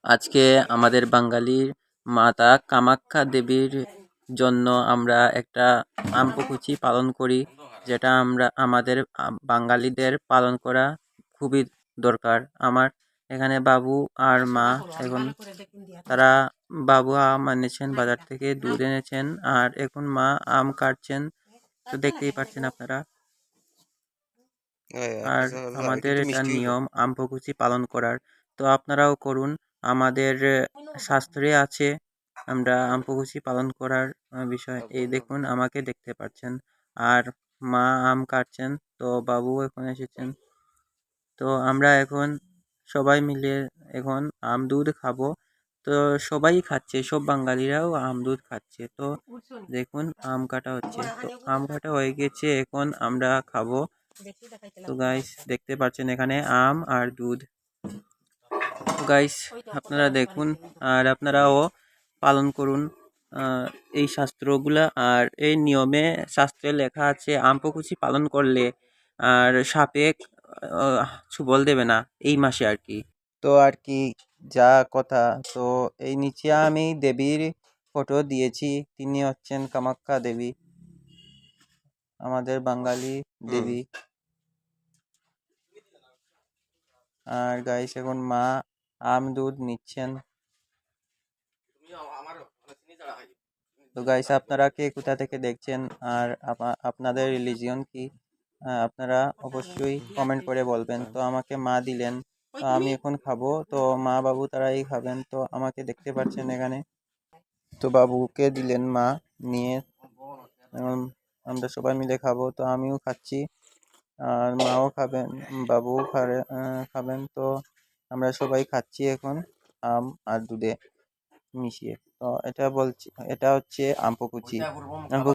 আজকে আমাদের বাঙালির মাতা কামাখ্যা দেবীর জন্য আমরা একটা আম্পকুচি পালন করি, যেটা আমরা আমাদের বাঙালিদের পালন করা খুবই দরকার। আমার এখানে বাবু আর মা এখন তারা বাবু আম এনেছেন বাজার থেকে, দুধ এনেছেন, আর এখন মা আম কাটছেন, তো দেখতেই পাচ্ছেন আপনারা। আর আমাদের এটা নিয়ম আম্পকুচি পালন করার, তো আপনারাও করুন। আমাদের শাস্ত্রে আছে আমরা আম্পকুচি পালন করার বিষয়। এই দেখুন আমাকে দেখতে পাচ্ছেন, আর মা আম কাটছেন, তো বাবু এখন এসেছেন। তো আমরা এখন সবাই মিলে এখন আম দুধ খাবো। তো সবাই খাচ্ছে, সব বাঙালিরাও আম দুধ খাচ্ছে। তো দেখুন আম কাটা হচ্ছে, তো আম কাটা হয়ে গেছে, এখন আমরা খাবো। তো গাইস দেখতে পাচ্ছেন এখানে আম আর দুধ। তো গাইস আপনারা দেখুন আর আপনারাও পালন করুন এই শাস্ত্রগুলা। আর এই নিয়মে শাস্ত্রে লেখা আছে আম্পকুচি পালন করলে আর সাপে ছুবল দেবে না এই মাসে আর কি। তো আর কি যা কথা। তো এই নিচে আমি দেবীর ফটো দিয়েছি, তিনি হচ্ছেন কামাখ্যা দেবী, আমাদের বাঙালি দেবী। আর গাইস এখন মা আম দুধ নিচ্ছেন। তো গাইস আপনারা কে কোথা থেকে দেখছেন আর আপনাদের রিলিজিয়ন কি, আপনারা অবশ্যই কমেন্ট করে বলবেন। তো আমাকে মা দিলেন, তো আমি এখন খাবো। তো মা বাবু তারাই খাবেন, তো আমাকে দেখতে পাচ্ছেন এখানে। তো বাবুকে দিলেন মা নিয়ে, আমরা সবাই মিলে খাবো। তো আমিও খাচ্ছি আর মাও খাবেন, বাবুও খাবেন। তো আমরা সবাই খাচ্ছি এখন আম আর দুধে মিশিয়ে। তো এটা বলছি, এটা হচ্ছে আম্পকুচি।